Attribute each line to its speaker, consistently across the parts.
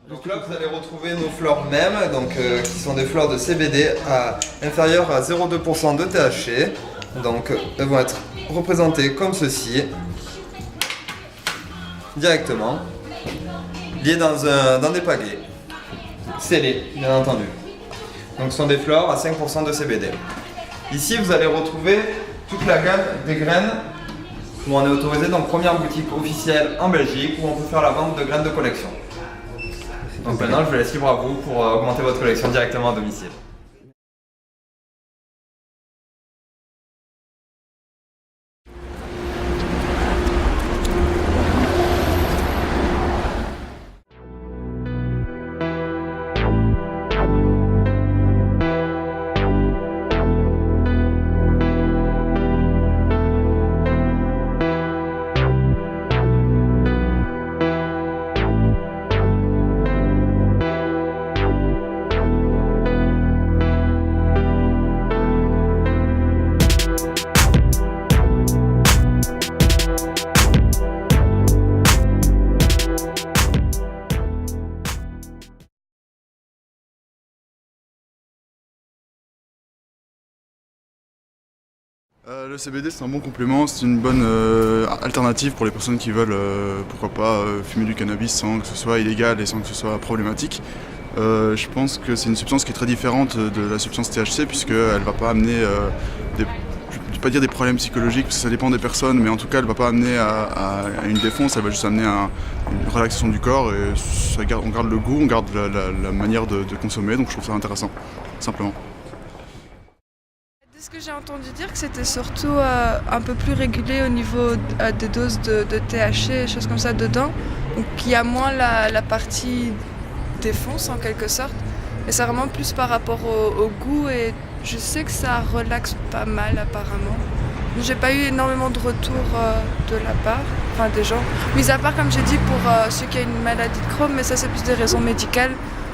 Speaker 1: Donc là, vous allez retrouver nos fleurs mêmes, qui sont des fleurs de CBD inférieures à 0,2% de THC. Donc elles vont être représentées comme ceci, directement, liées dans des pagaies, scellées bien entendu. Donc ce sont des fleurs à 5% de CBD. Ici vous allez retrouver toute la gamme des graines où on est autorisé, donc première boutique officielle en Belgique où on peut faire la vente de graines de collection. Donc maintenant je vous laisse libre à vous pour augmenter votre collection directement à domicile.
Speaker 2: Le CBD c'est un bon complément, c'est une bonne alternative pour les personnes qui veulent, pourquoi pas, fumer du cannabis sans que ce soit illégal et sans que ce soit problématique. Je pense que c'est une substance qui est très différente de la substance THC puisqu'elle ne va pas amener, je ne vais pas dire des problèmes psychologiques parce que ça dépend des personnes, mais en tout cas elle ne va pas amener à une défonce, elle va juste amener à une relaxation du corps et on garde le goût, on garde la manière de consommer, donc je trouve ça intéressant, simplement.
Speaker 3: Ce que j'ai entendu dire que c'était surtout un peu plus régulé au niveau des doses de THC, choses comme ça dedans. Donc il y a moins la partie défonce en quelque sorte. Et c'est vraiment plus par rapport au goût et je sais que ça relaxe pas mal apparemment. J'ai pas eu énormément de retours de la part, des gens. Mis à part comme j'ai dit pour ceux qui ont une maladie de Crohn, mais ça c'est plus des raisons médicales.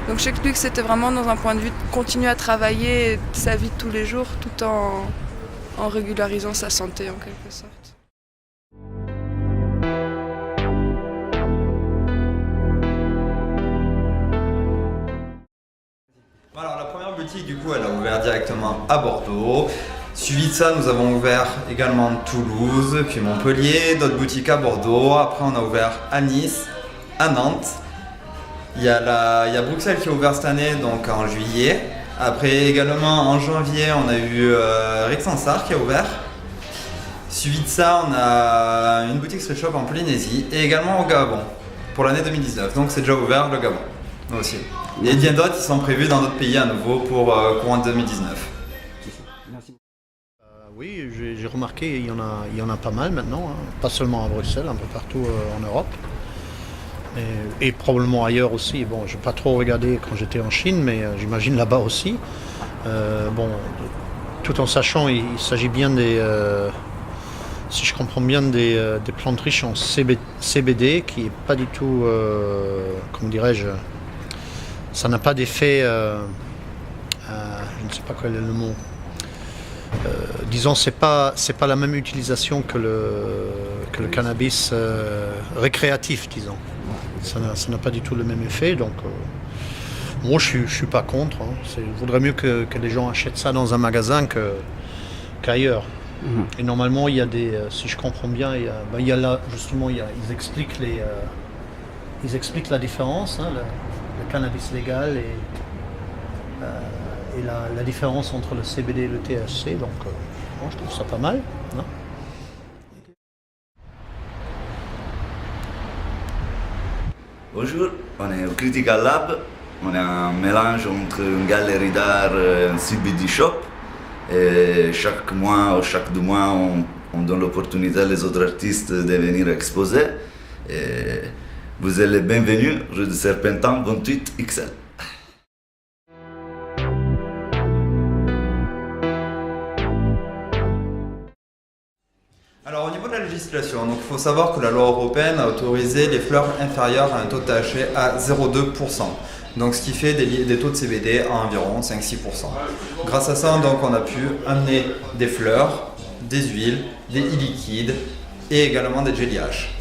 Speaker 3: Donc j'explique que c'était vraiment dans un point de vue de continuer à travailler sa vie de tous les jours tout en régularisant sa santé en quelque sorte.
Speaker 1: Alors la première boutique du coup elle a ouvert directement à Bordeaux. Suivi de ça nous avons ouvert également Toulouse, puis Montpellier, d'autres boutiques à Bordeaux. Après on a ouvert à Nice, à Nantes. Il y a Bruxelles qui a ouvert cette année, donc en juillet. Après également en janvier, on a eu Rixensart qui a ouvert. Suivi de ça, on a une boutique street shop en Polynésie et également au Gabon pour l'année 2019. Donc c'est déjà ouvert le Gabon aussi. Et bien d'autres, ils sont prévus dans d'autres pays à nouveau pour courant 2019.
Speaker 4: Oui, j'ai remarqué, il y en a pas mal maintenant, hein. Pas seulement à Bruxelles, un peu partout en Europe. Et probablement ailleurs aussi. Bon, je n'ai pas trop regardé quand j'étais en Chine, mais j'imagine là-bas aussi. Tout en sachant, il s'agit bien si je comprends bien, des plantes riches en CBD, qui n'est pas du tout, comment dirais-je, ça n'a pas d'effet, je ne sais pas quel est le mot. Disons, c'est pas la même utilisation que le cannabis récréatif, disons. Ça n'a pas du tout le même effet, donc moi je suis pas contre. Hein. Je voudrais mieux que les gens achètent ça dans un magasin qu'ailleurs. Et normalement, il y a si je comprends bien, il y a là justement, ils expliquent la différence, hein, le cannabis légal et la différence entre le CBD et le THC. Donc, je trouve ça pas mal. Hein.
Speaker 5: Bonjour, on est au Critical Lab. On est un mélange entre une galerie d'art et un CBD shop. Et chaque mois ou chaque 2 mois, on donne l'opportunité aux autres artistes de venir exposer. Et vous êtes les bienvenus, rue de Serpentin 28 XL.
Speaker 1: Alors au niveau de la législation, il faut savoir que la loi européenne a autorisé les fleurs inférieures à un taux de THC à 0,2%. Donc ce qui fait des taux de CBD à environ 5-6%. Grâce à ça, donc, on a pu amener des fleurs, des huiles, des e-liquides et également des jelly hash.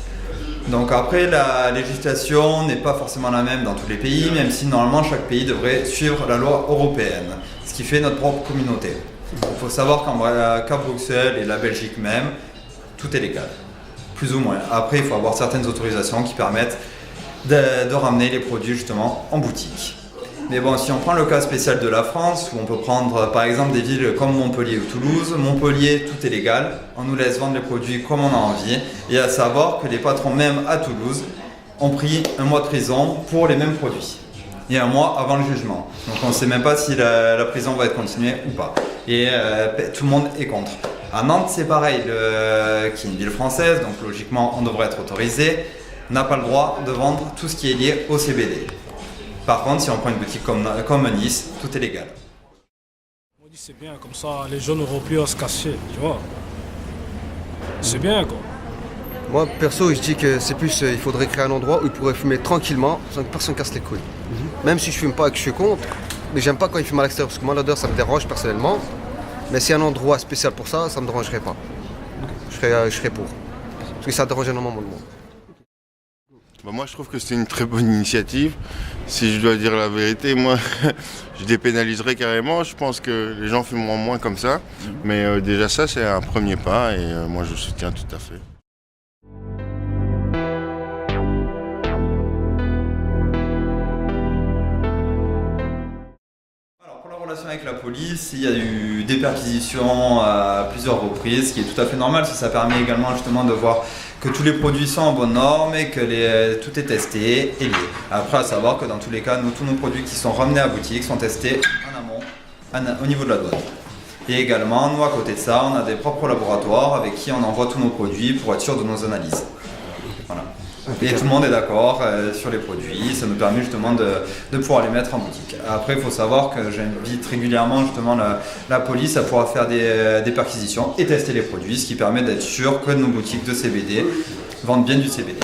Speaker 1: Donc après, la législation n'est pas forcément la même dans tous les pays, même si normalement chaque pays devrait suivre la loi européenne, ce qui fait notre propre communauté. Il faut savoir qu'à Bruxelles et la Belgique même, tout est légal, plus ou moins. Après, il faut avoir certaines autorisations qui permettent de ramener les produits justement en boutique. Mais bon, si on prend le cas spécial de la France, où on peut prendre par exemple des villes comme Montpellier ou Toulouse, Montpellier, tout est légal, on nous laisse vendre les produits comme on a envie, et à savoir que les patrons même à Toulouse ont pris 1 mois de prison pour les mêmes produits, et 1 mois avant le jugement. Donc on ne sait même pas si la prison va être continuée ou pas, et tout le monde est contre. À Nantes c'est pareil, qui est une ville française, donc logiquement on devrait être autorisé, n'a pas le droit de vendre tout ce qui est lié au CBD. Par contre, si on prend une boutique comme Nice, tout est légal.
Speaker 6: On dit c'est bien, comme ça les gens n'auront plus à se cacher, tu vois. C'est bien quoi.
Speaker 7: Moi perso je dis que c'est plus, il faudrait créer un endroit où ils pourraient fumer tranquillement sans que personne casse les couilles. Même si je fume pas et que je suis contre, mais j'aime pas quand ils fument à l'extérieur parce que moi l'odeur ça me dérange personnellement. Mais s'il y a un endroit spécial pour ça, ça me dérangerait pas. Je serais pour. Parce que ça dérange énormément de monde.
Speaker 8: Bah moi je trouve que c'est une très bonne initiative. Si je dois dire la vérité, moi je dépénaliserais carrément. Je pense que les gens fumeront moins comme ça. Mais déjà ça c'est un premier pas et moi je soutiens tout à fait.
Speaker 1: Alors pour la relation avec la police, il y a eu des perquisitions à plusieurs reprises, ce qui est tout à fait normal, parce que ça permet également justement de voir que tous les produits sont en bonne norme et que tout est testé et lié. Après, à savoir que dans tous les cas, tous nos produits qui sont ramenés à boutique sont testés en amont, au niveau de la douane. Et également, nous à côté de ça, on a des propres laboratoires avec qui on envoie tous nos produits pour être sûr de nos analyses. Voilà. Et tout le monde est d'accord sur les produits, ça nous permet justement de pouvoir les mettre en boutique. Après, il faut savoir que j'invite régulièrement justement la police à pouvoir faire des perquisitions et tester les produits, ce qui permet d'être sûr que nos boutiques de CBD vendent bien du CBD.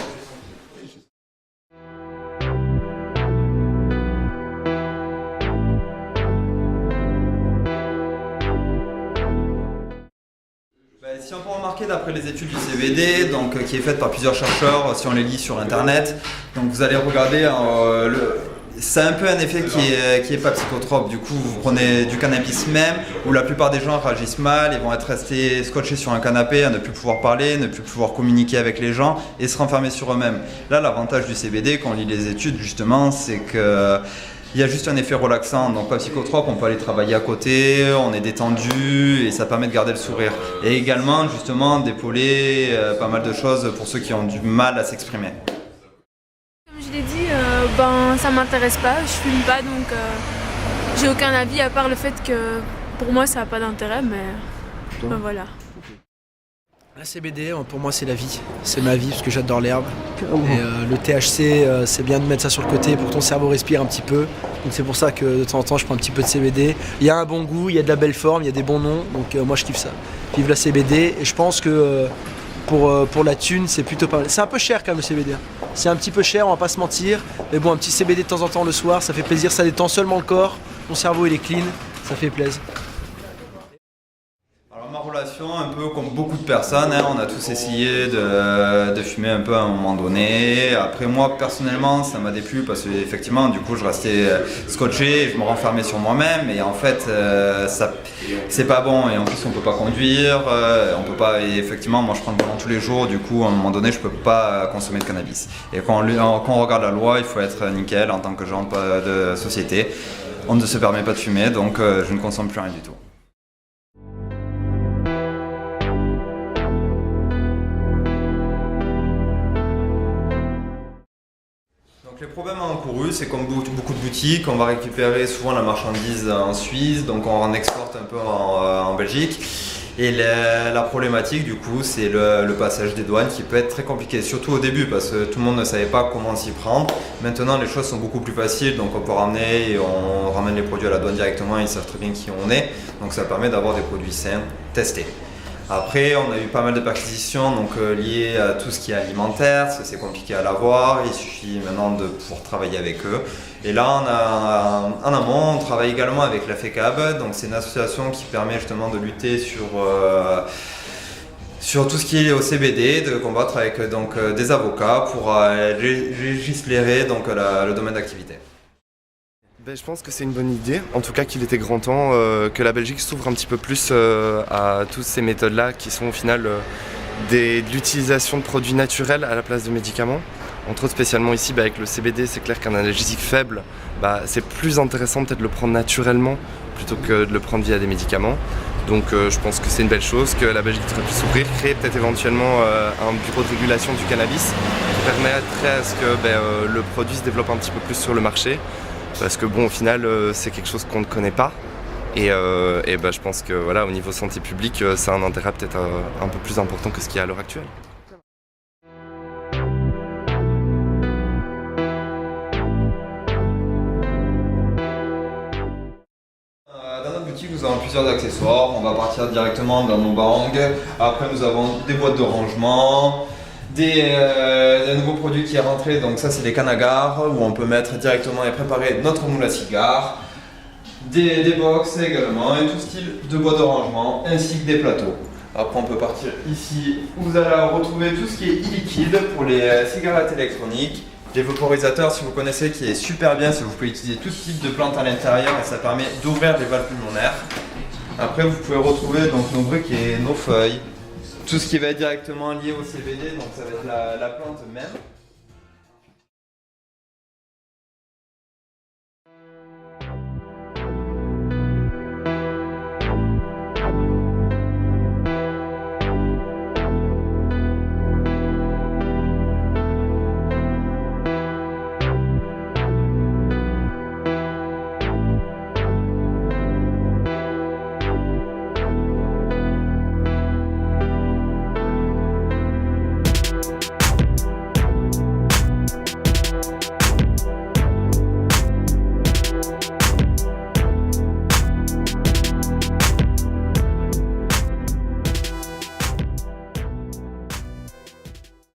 Speaker 1: Si on peut remarquer d'après les études du CBD, donc, qui est faite par plusieurs chercheurs, si on les lit sur internet, donc vous allez regarder, c'est un peu un effet qui est pas psychotrope. Du coup, vous prenez du cannabis même, où la plupart des gens réagissent mal, ils vont être restés scotchés sur un canapé, à ne plus pouvoir parler, ne plus pouvoir communiquer avec les gens et se renfermer sur eux-mêmes. Là, l'avantage du CBD, quand on lit les études justement, c'est que il y a juste un effet relaxant, donc pas psychotrope, on peut aller travailler à côté, on est détendu et ça permet de garder le sourire. Et également justement d'épauler pas mal de choses pour ceux qui ont du mal à s'exprimer.
Speaker 9: Comme je l'ai dit, ça m'intéresse pas, je fume pas donc j'ai aucun avis à part le fait que pour moi ça n'a pas d'intérêt, mais voilà.
Speaker 10: La CBD, pour moi, c'est la vie. C'est ma vie parce que j'adore l'herbe. Et le THC, c'est bien de mettre ça sur le côté pour que ton cerveau respire un petit peu. Donc c'est pour ça que de temps en temps, je prends un petit peu de CBD. Il y a un bon goût, il y a de la belle forme, il y a des bons noms. Donc moi, je kiffe ça. Vive la CBD. Et je pense que pour la thune, c'est plutôt pas mal. C'est un peu cher quand même le CBD. C'est un petit peu cher, on va pas se mentir. Mais bon, un petit CBD de temps en temps le soir, ça fait plaisir. Ça détend seulement le corps. Mon cerveau, il est clean. Ça fait plaisir.
Speaker 1: Ma relation, un peu comme beaucoup de personnes, on a tous essayé de fumer un peu à un moment donné. Après moi personnellement ça m'a déplu parce que effectivement du coup je restais scotché, je me renfermais sur moi-même et en fait ça c'est pas bon et en plus on peut pas conduire, on peut pas, et effectivement moi je prends le volant tous les jours, du coup à un moment donné je peux pas consommer de cannabis. Et quand on regarde la loi il faut être nickel en tant que genre de société, on ne se permet pas de fumer donc je ne consomme plus rien du tout. Donc les problèmes encourus, c'est comme beaucoup de boutiques, on va récupérer souvent la marchandise en Suisse, donc on en exporte un peu en Belgique. Et la problématique du coup, c'est le passage des douanes qui peut être très compliqué, surtout au début parce que tout le monde ne savait pas comment s'y prendre. Maintenant les choses sont beaucoup plus faciles, donc on peut ramener et on ramène les produits à la douane directement, ils savent très bien qui on est, donc ça permet d'avoir des produits sains testés. Après, on a eu pas mal de perquisitions liées à tout ce qui est alimentaire, parce que c'est compliqué à l'avoir, il suffit maintenant de pouvoir travailler avec eux. Et là, en amont, on travaille également avec la FECAB, donc c'est une association qui permet justement de lutter sur tout ce qui est lié au CBD, de combattre avec des avocats pour législarer le domaine d'activité.
Speaker 11: Je pense que c'est une bonne idée, en tout cas qu'il était grand temps que la Belgique s'ouvre un petit peu plus à toutes ces méthodes-là qui sont au final de l'utilisation de produits naturels à la place de médicaments. Entre autres spécialement ici avec le CBD, c'est clair qu'un analgésique faible, c'est plus intéressant peut-être de le prendre naturellement plutôt que de le prendre via des médicaments. Donc je pense que c'est une belle chose que la Belgique devrait plus s'ouvrir, créer peut-être éventuellement un bureau de régulation du cannabis qui permettrait à ce que le produit se développe un petit peu plus sur le marché. Parce que au final, c'est quelque chose qu'on ne connaît pas. Et je pense que au niveau santé publique, ça a un intérêt peut-être un peu plus important que ce qu'il y a à l'heure actuelle.
Speaker 1: Dans notre boutique, nous avons plusieurs accessoires. On va partir directement dans nos bangs. Après, nous avons des boîtes de rangement. Des nouveaux produits qui est rentré, donc ça c'est des cannes à gare où on peut mettre directement et préparer notre moule à cigare, des box également et tout style de boîtes de rangement ainsi que des plateaux. Après on peut partir ici où vous allez retrouver tout ce qui est e-liquide pour les cigarettes électroniques, des vaporisateurs si vous connaissez qui est super bien, si vous pouvez utiliser tout type de plantes à l'intérieur et ça permet d'ouvrir les valves pulmonaires. Après vous pouvez retrouver donc nos briquets, nos feuilles. Tout ce qui va être directement lié au CBD, donc ça va être la plante même.